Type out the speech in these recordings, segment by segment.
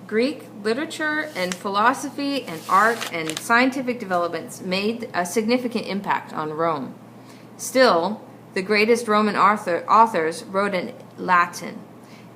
Greek literature and philosophy and art and scientific developments made a significant impact on Rome. Still, the greatest Roman authors wrote in Latin.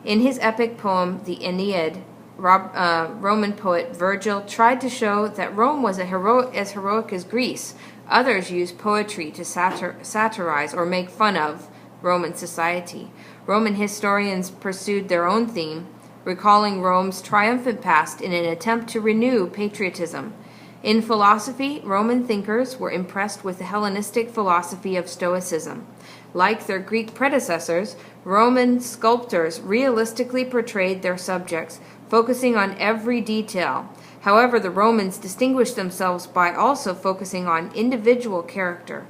In his epic poem, the Aeneid, Roman poet Virgil tried to show that Rome was as heroic as Greece. Others used poetry to satirize or make fun of Roman society. Roman historians pursued their own theme, recalling Rome's triumphant past in an attempt to renew patriotism. In philosophy, Roman thinkers were impressed with the Hellenistic philosophy of Stoicism. Like their Greek predecessors, Roman sculptors realistically portrayed their subjects, focusing on every detail. However, the Romans distinguished themselves by also focusing on individual character.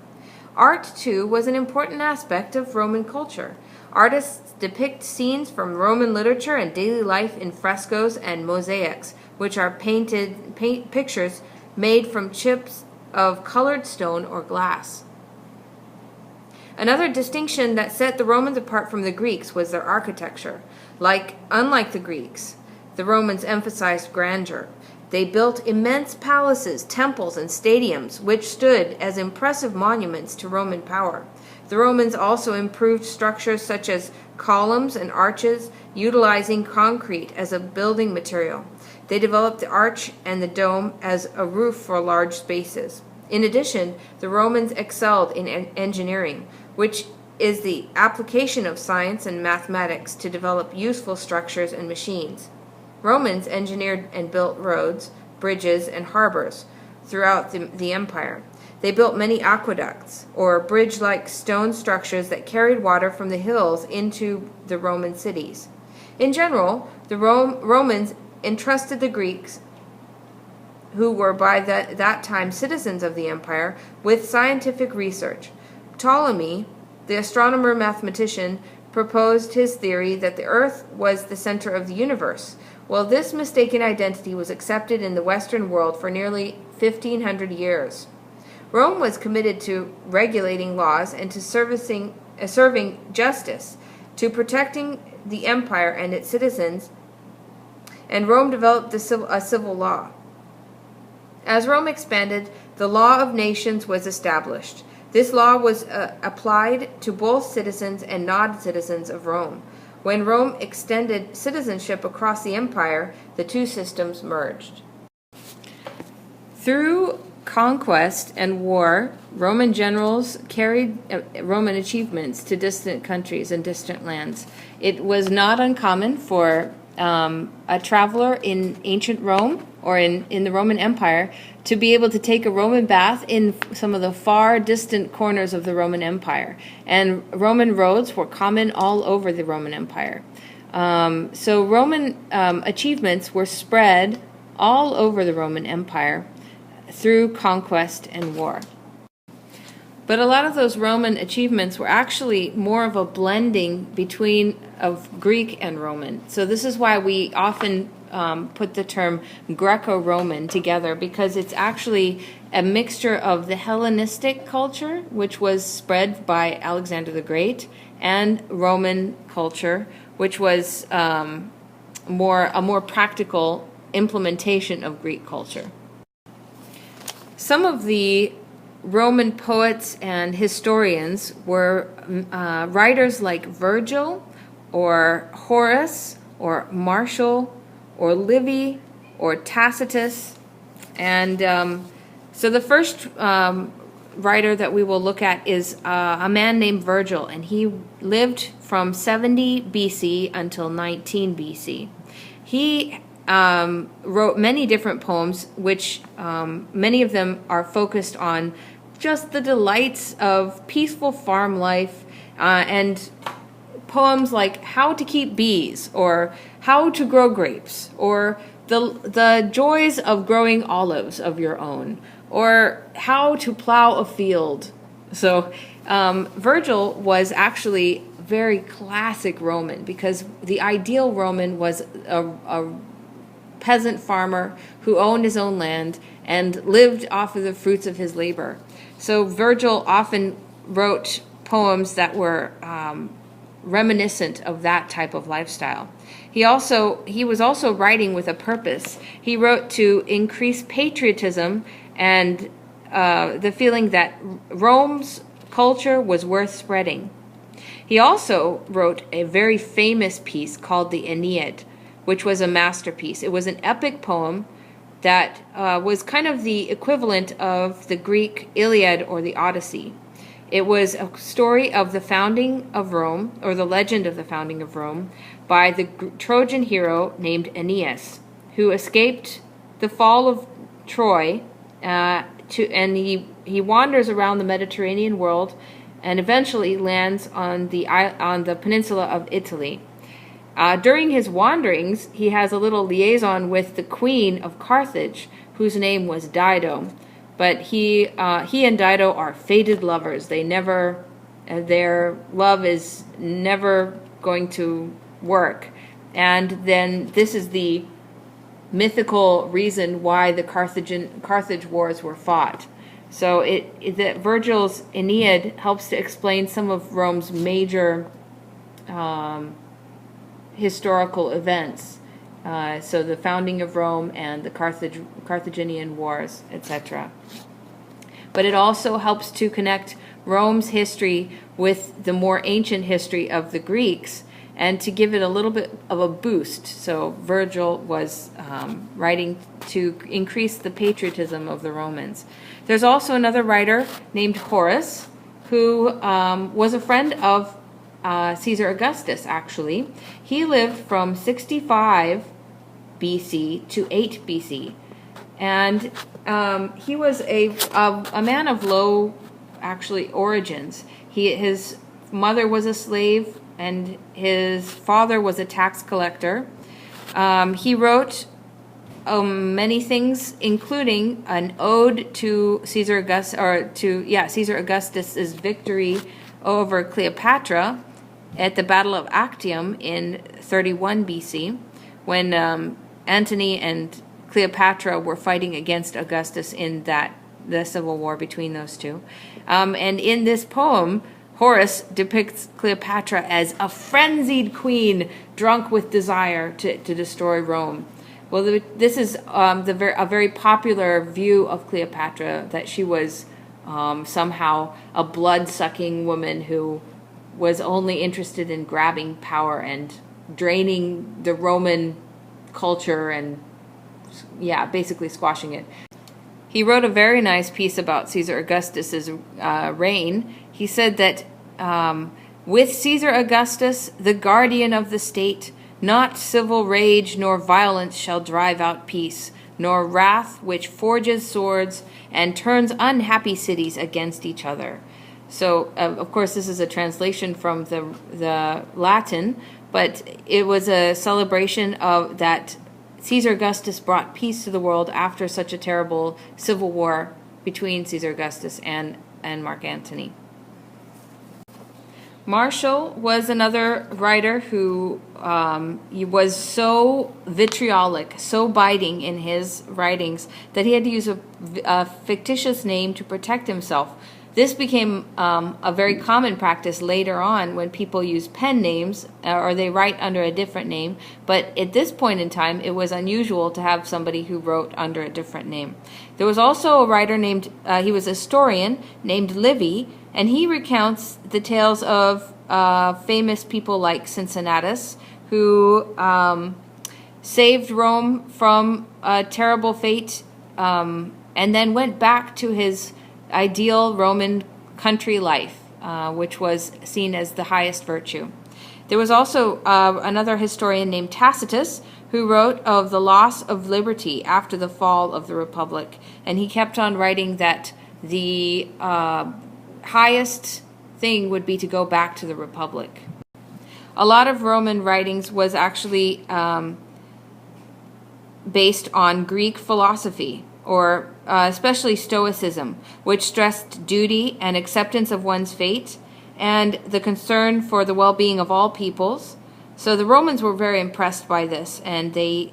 Art, too, was an important aspect of Roman culture. Artists depict scenes from Roman literature and daily life in frescoes and mosaics, which are pictures made from chips of colored stone or glass. Another distinction that set the Romans apart from the Greeks was their architecture. Unlike the Greeks, the Romans emphasized grandeur. They built immense palaces, temples, and stadiums, which stood as impressive monuments to Roman power. The Romans also improved structures such as columns and arches, utilizing concrete as a building material. They developed the arch and the dome as a roof for large spaces. In addition, the Romans excelled in engineering, which is the application of science and mathematics to develop useful structures and machines. Romans engineered and built roads, bridges, and harbors throughout the empire. They built many aqueducts, or bridge-like stone structures that carried water from the hills into the Roman cities. In general, the Romans entrusted the Greeks, who were by that time citizens of the empire, with scientific research. Ptolemy, the astronomer-mathematician, proposed his theory that the Earth was the center of the universe. Well, this mistaken identity was accepted in the Western world for nearly 1,500 years. Rome was committed to regulating laws and to serving justice, to protecting the empire and its citizens, and Rome developed a civil law. As Rome expanded, the law of nations was established. This law was applied to both citizens and non-citizens of Rome. When Rome extended citizenship across the empire, the two systems merged. Through conquest and war, Roman generals carried Roman achievements to distant countries and distant lands. It was not uncommon for a traveler in ancient Rome or in the Roman Empire to be able to take a Roman bath in some of the far distant corners of the Roman Empire. And Roman roads were common all over the Roman Empire. So Roman achievements were spread all over the Roman Empire through conquest and war. But a lot of those Roman achievements were actually more of a blending of Greek and Roman. So this is why we often put the term Greco-Roman together, because it's actually a mixture of the Hellenistic culture, which was spread by Alexander the Great, and Roman culture, which was a more practical implementation of Greek culture. Some of the Roman poets and historians were writers like Virgil, or Horace, or Martial, or Livy, or Tacitus. And so the first writer that we will look at is a man named Virgil, and he lived from 70 BC until 19 BC. He wrote many different poems, which many of them are focused on just the delights of peaceful farm life, and poems like How to Keep Bees, or How to Grow Grapes, or the joys of growing olives of your own, or How to Plow a Field. So Virgil was actually very classic Roman, because the ideal Roman was a peasant farmer who owned his own land and lived off of the fruits of his labor. So Virgil often wrote poems that were reminiscent of that type of lifestyle. He was also writing with a purpose. He wrote to increase patriotism and the feeling that Rome's culture was worth spreading. He also wrote a very famous piece called the Aeneid, which was a masterpiece. It was an epic poem that was kind of the equivalent of the Greek Iliad or the Odyssey. It was a story of the founding of Rome, or the legend of the founding of Rome, by the Trojan hero named Aeneas, who escaped the fall of Troy, and he wanders around the Mediterranean world, and eventually lands on the peninsula of Italy. During his wanderings, he has a little liaison with the queen of Carthage, whose name was Dido. But he and Dido are fated lovers. Their love is never going to work. And then this is the mythical reason why the Carthage wars were fought. So Virgil's Aeneid helps to explain some of Rome's major historical events. So the founding of Rome and the Carthaginian wars, etc. But it also helps to connect Rome's history with the more ancient history of the Greeks and to give it a little bit of a boost. So Virgil was writing to increase the patriotism of the Romans. There's also another writer named Horace who was a friend of Caesar Augustus, actually. He lived from 65 BC to 8 BC. And he was a man of low, actually, origins. His mother was a slave, and his father was a tax collector. He wrote many things, including an ode to Caesar Augustus's victory over Cleopatra at the Battle of Actium in 31 BC, when Antony and Cleopatra were fighting against Augustus in the civil war between those two. And in this poem, Horace depicts Cleopatra as a frenzied queen drunk with desire to destroy Rome. Well, this is a very popular view of Cleopatra, that she was somehow a blood-sucking woman who was only interested in grabbing power and draining the Roman culture and, basically squashing it. He wrote a very nice piece about Caesar Augustus's reign. He said that with Caesar Augustus, the guardian of the state, not civil rage nor violence shall drive out peace, nor wrath which forges swords and turns unhappy cities against each other. So, of course, this is a translation from the Latin, but it was a celebration of that Caesar Augustus brought peace to the world after such a terrible civil war between Caesar Augustus and Mark Antony. Martial was another writer who he was so vitriolic, so biting in his writings that he had to use a fictitious name to protect himself. This became a very common practice later on when people use pen names or they write under a different name. But at this point in time, it was unusual to have somebody who wrote under a different name. There was also a writer he was a historian named Livy, and he recounts the tales of famous people like Cincinnatus, who saved Rome from a terrible fate and then went back to his ideal Roman country life, which was seen as the highest virtue. There was also another historian named Tacitus who wrote of the loss of liberty after the fall of the Republic, and he kept on writing that the highest thing would be to go back to the Republic. A lot of Roman writings was actually based on Greek philosophy, or especially Stoicism, which stressed duty and acceptance of one's fate and the concern for the well-being of all peoples. So the Romans were very impressed by this, and they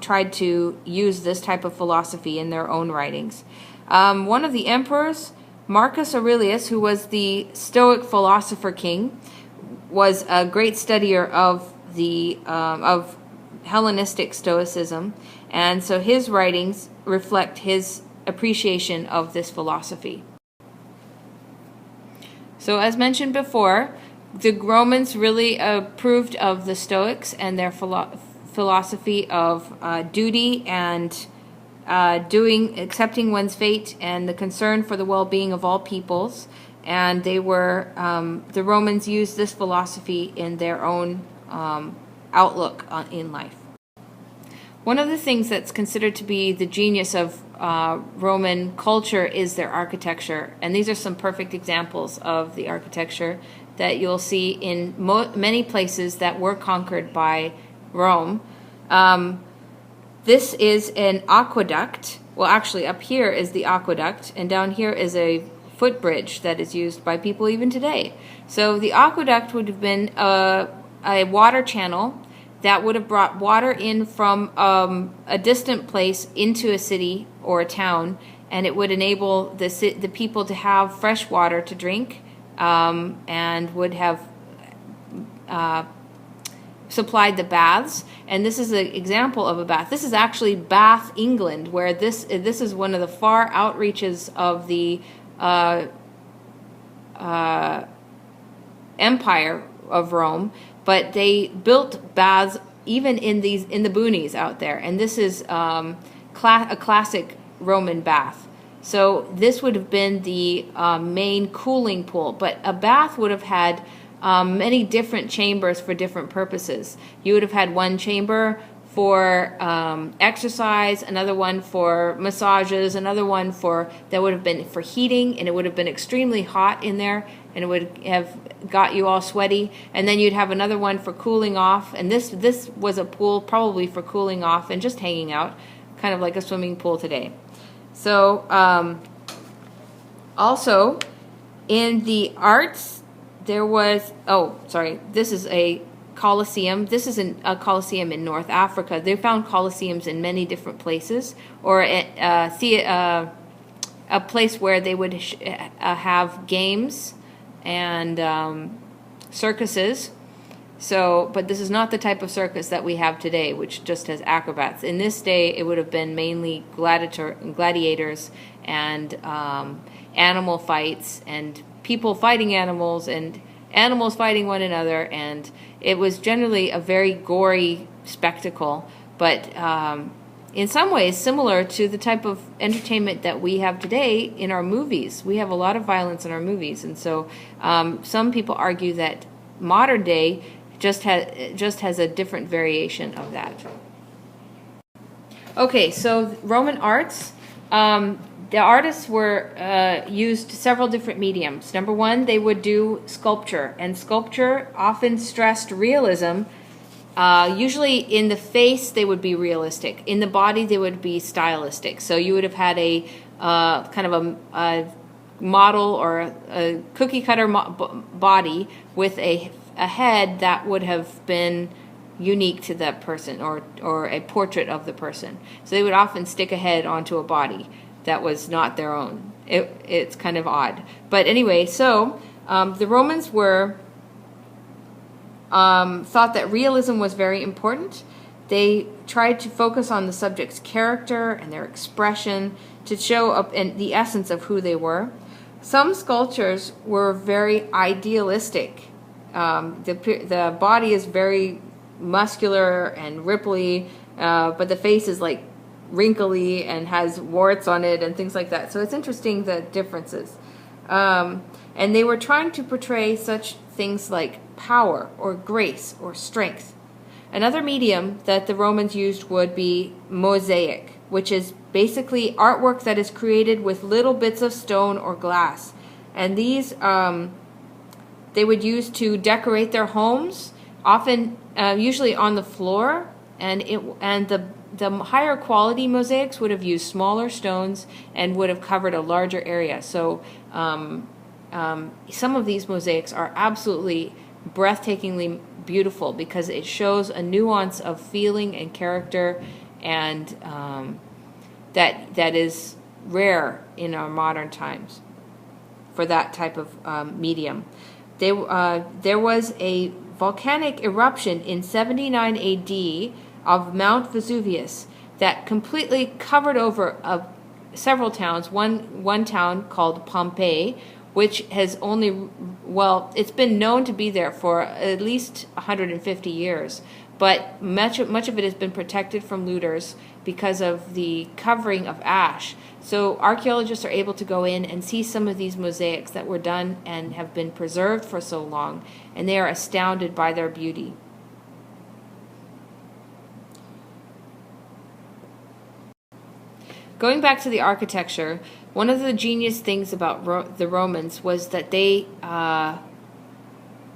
tried to use this type of philosophy in their own writings. One of the emperors, Marcus Aurelius, who was the Stoic philosopher king, was a great studier of the of Hellenistic Stoicism, and so his writings reflect his appreciation of this philosophy. So as mentioned before, the Romans really approved of the Stoics and their philosophy of duty and accepting one's fate and the concern for the well-being of all peoples. And they were the Romans used this philosophy in their own outlook in life. One of the things that's considered to be the genius of Roman culture is their architecture, and these are some perfect examples of the architecture that you'll see in many places that were conquered by Rome. This is an aqueduct. Well, actually, up here is the aqueduct, and down here is a footbridge that is used by people even today. So the aqueduct would have been a water channel that would have brought water in from a distant place into a city or a town, and it would enable the people to have fresh water to drink, and would have supplied the baths. And this is an example of a bath. This is actually Bath, England, where this is one of the far outreaches of the Empire of Rome. But they built baths even in the boonies out there, and this is a classic Roman bath. So this would have been the main cooling pool, but a bath would have had many different chambers for different purposes. You would have had one chamber for exercise, another one for massages, another one that would have been for heating, and it would have been extremely hot in there, and it would have got you all sweaty. And then you'd have another one for cooling off, and this was a pool probably for cooling off and just hanging out, kind of like a swimming pool today. So also in the arts there was, this is a Colosseum. This is a Colosseum in North Africa. They found Colosseums in many different places, or a place where they would have games and circuses. So, but this is not the type of circus that we have today, which just has acrobats. In this day, it would have been mainly gladiators and animal fights and people fighting animals and animals fighting one another, and it was generally a very gory spectacle, but in some ways similar to the type of entertainment that we have today in our movies. We have a lot of violence in our movies, and so some people argue that modern day just has a different variation of that. Okay, so Roman arts. The artists were used several different mediums. Number one, they would do sculpture, and sculpture often stressed realism. Usually in the face, they would be realistic. In the body, they would be stylistic. So you would have had a kind of a model or a cookie cutter body with a head that would have been unique to that person, or a portrait of the person. So they would often stick a head onto a body that was not their own. It's kind of odd. But anyway, so the Romans were thought that realism was very important. They tried to focus on the subject's character and their expression to show up in the essence of who they were. Some sculptures were very idealistic. The body is very muscular and ripply, but the face is like wrinkly and has warts on it and things like that. So it's interesting, the differences. And they were trying to portray such things like power or grace or strength. Another medium that the Romans used would be mosaic, which is basically artwork that is created with little bits of stone or glass. And these they would use to decorate their homes, often usually on the floor, and the higher quality mosaics would have used smaller stones and would have covered a larger area. So some of these mosaics are absolutely breathtakingly beautiful because it shows a nuance of feeling and character, and that is rare in our modern times for that type of medium. there was a volcanic eruption in 79 AD of Mount Vesuvius that completely covered over several towns. One town called Pompeii, which has only, well, it's been known to be there for at least 150 years, but much of it has been protected from looters because of the covering of ash. So archaeologists are able to go in and see some of these mosaics that were done and have been preserved for so long, and they are astounded by their beauty. Going back to the architecture, one of the genius things about the Romans was that they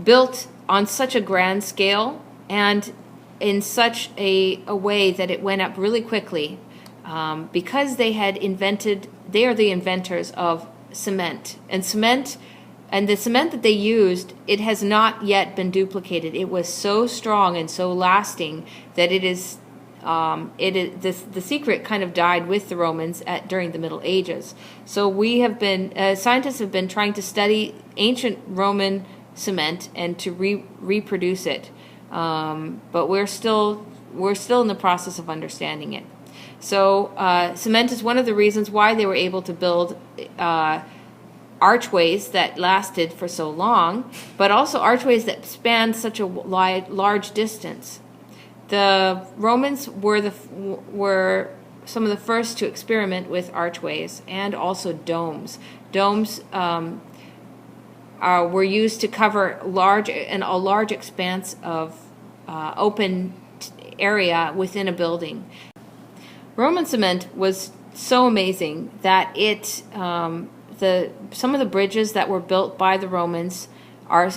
built on such a grand scale and in such a way that it went up really quickly, because they are the inventors of cement. And the cement that they used, it has not yet been duplicated. It was so strong and so lasting that the secret kind of died with the Romans during the Middle Ages. So scientists have been trying to study ancient Roman cement and to reproduce it. But we're still in the process of understanding it. So cement is one of the reasons why they were able to build archways that lasted for so long, but also archways that spanned such a large distance. The Romans were some of the first to experiment with archways and also domes. Domes were used to cover a large expanse of open area within a building. Roman cement was so amazing that some of the bridges that were built by the Romans are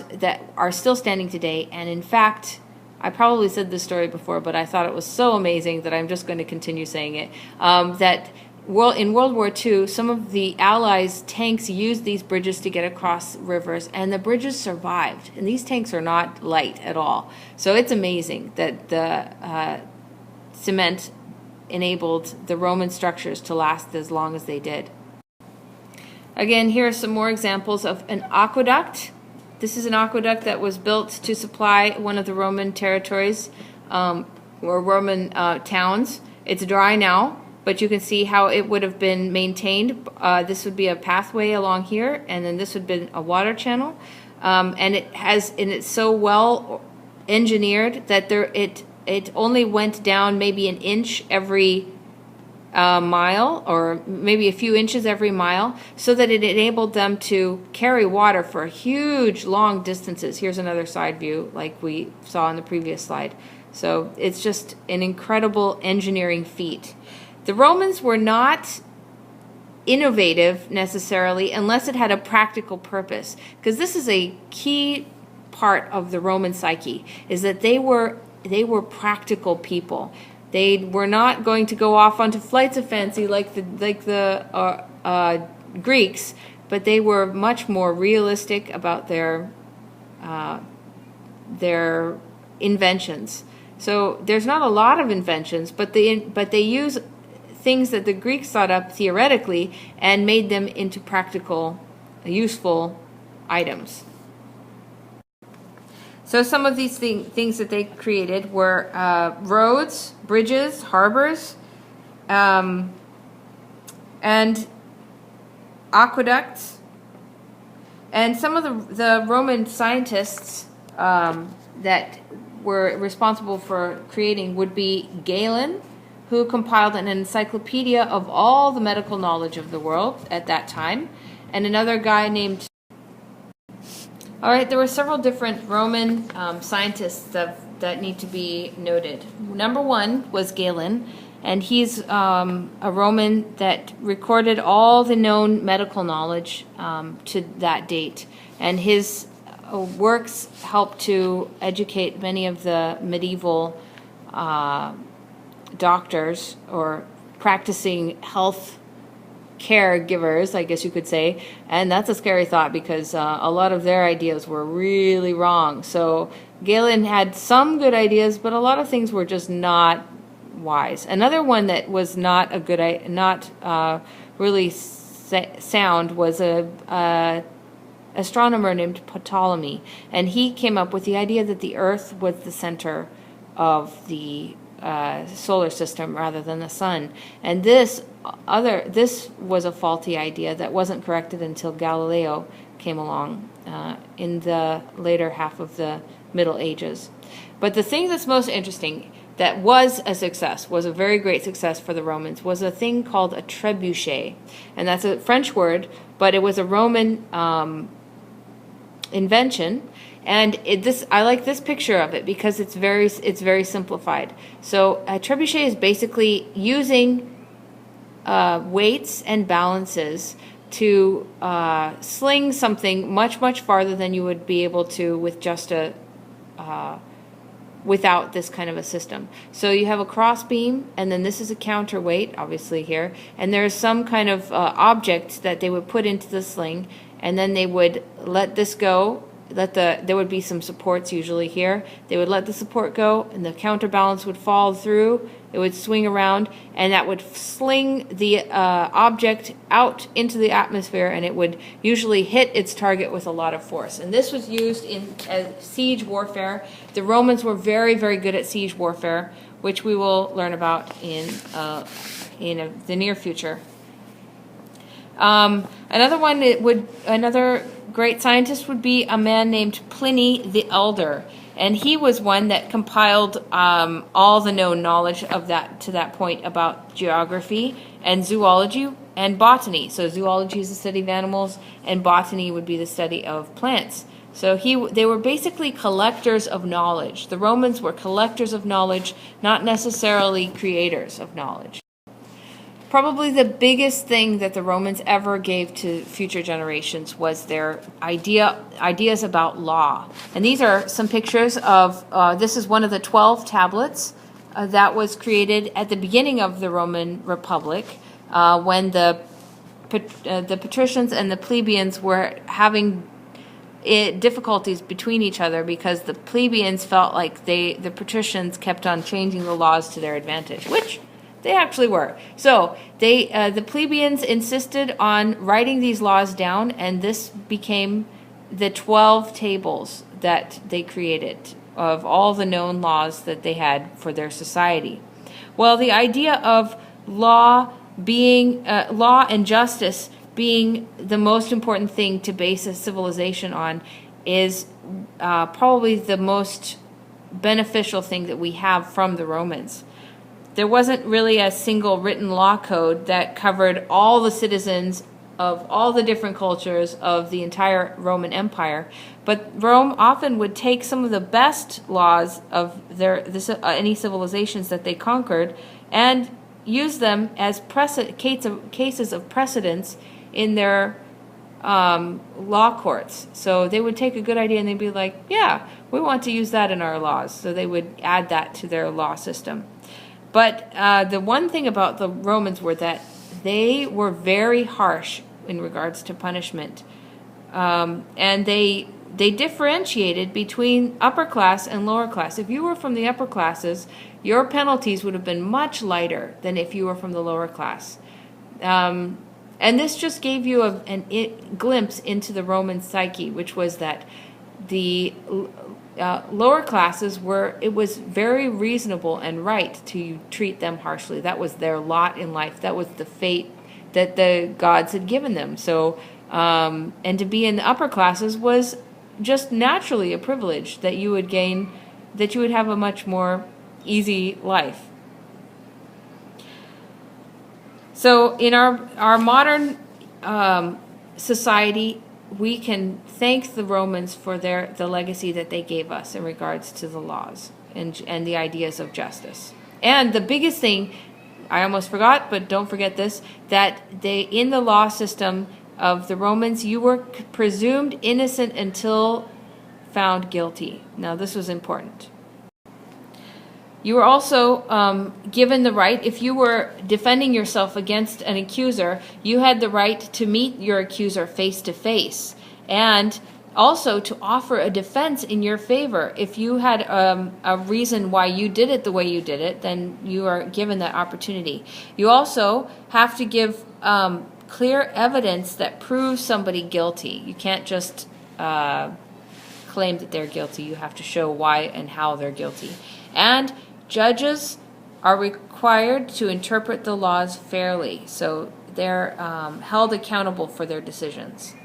still standing today. And in fact, I probably said this story before, but I thought it was so amazing that I'm just going to continue saying it. In World War II, some of the Allies' tanks used these bridges to get across rivers, and the bridges survived. And these tanks are not light at all. So it's amazing that the cement enabled the Roman structures to last as long as they did. Again, here are some more examples of an aqueduct. This is an aqueduct that was built to supply one of the Roman territories or Roman towns. It's dry now, but you can see how it would have been maintained. This would be a pathway along here, and then this would have been a water channel. And it's so well engineered that it only went down maybe an inch every mile, or maybe a few inches every mile, so that it enabled them to carry water for huge long distances. Here's another side view like we saw in the previous slide. So it's just an incredible engineering feat. The Romans were not innovative necessarily unless it had a practical purpose, because this is a key part of the Roman psyche, is that they were practical people. They were not going to go off onto flights of fancy like the Greeks, but they were much more realistic about their inventions. So there's not a lot of inventions, but they use things that the Greeks thought up theoretically and made them into practical, useful items. So some of these things that they created were roads, bridges, harbors, and aqueducts. And some of the Roman scientists that were responsible for creating would be Galen, who compiled an encyclopedia of all the medical knowledge of the world at that time, and another guy named... All right, there were several different Roman scientists that need to be noted. Number one was Galen, and he's a Roman that recorded all the known medical knowledge to that date. And his works helped to educate many of the medieval doctors or practicing health caregivers, I guess you could say, and that's a scary thought because a lot of their ideas were really wrong. So Galen had some good ideas, but a lot of things were just not wise. Another one that was not really sound was a astronomer named Ptolemy, and he came up with the idea that the Earth was the center of the solar system rather than the sun. And this was a faulty idea that wasn't corrected until Galileo came along in the later half of the Middle Ages. But the thing that's most interesting, that was a success, was a very great success for the Romans, was a thing called a trebuchet. And that's a French word, but it was a Roman invention. And I like this picture of it because it's very simplified. So a trebuchet is basically using weights and balances to sling something much farther than you would be able to with just without this kind of a system. So you have a cross beam, and then this is a counterweight, obviously here, and there's some kind of object that they would put into the sling, and then they would let this go. There would be some supports usually here. They would let the support go, and the counterbalance would fall through. It would swing around, and that would sling the object out into the atmosphere, and it would usually hit its target with a lot of force. And this was used in siege warfare. The Romans were very good at siege warfare, which we will learn about in the near future. Another great scientist would be a man named Pliny the Elder, and he was one that compiled all the known knowledge of that to that point about geography and zoology and botany. So zoology is the study of animals, and botany would be the study of plants. So they were basically collectors of knowledge. The Romans were collectors of knowledge, not necessarily creators of knowledge. Probably the biggest thing that the Romans ever gave to future generations was their ideas about law. And these are some pictures of, this is one of the 12 tablets that was created at the beginning of the Roman Republic when the patricians and the plebeians were having difficulties between each other because the plebeians felt like the patricians kept on changing the laws to their advantage, which they actually were. So the plebeians insisted on writing these laws down, and this became the 12 tables that they created of all the known laws that they had for their society. Well, the idea of law and justice being the most important thing to base a civilization on is probably the most beneficial thing that we have from the Romans. There wasn't really a single written law code that covered all the citizens of all the different cultures of the entire Roman Empire, but Rome often would take some of the best laws of any civilizations that they conquered and use them as cases of precedence in their law courts. So they would take a good idea and they'd be like, yeah, we want to use that in our laws. So they would add that to their law system. But the one thing about the Romans were that they were very harsh in regards to punishment. And they differentiated between upper class and lower class. If you were from the upper classes, your penalties would have been much lighter than if you were from the lower class. And this just gave you a glimpse into the Roman psyche, which was that the lower classes it was very reasonable and right to treat them harshly. That was their lot in life. That was the fate that the gods had given them. So, and to be in the upper classes was just naturally a privilege that you would gain, that you would have a much more easy life. So in our modern society, we can thank the Romans for the legacy that they gave us in regards to the laws and the ideas of justice. And the biggest thing, I almost forgot, but don't forget this, that in the law system of the Romans, you were presumed innocent until found guilty. Now, this was important. You were also given the right, if you were defending yourself against an accuser, you had the right to meet your accuser face to face, and also to offer a defense in your favor. If you had a reason why you did it the way you did it, then you are given that opportunity. You also have to give clear evidence that proves somebody guilty. You can't just claim that they're guilty. You have to show why and how they're guilty. And judges are required to interpret the laws fairly, so they're held accountable for their decisions.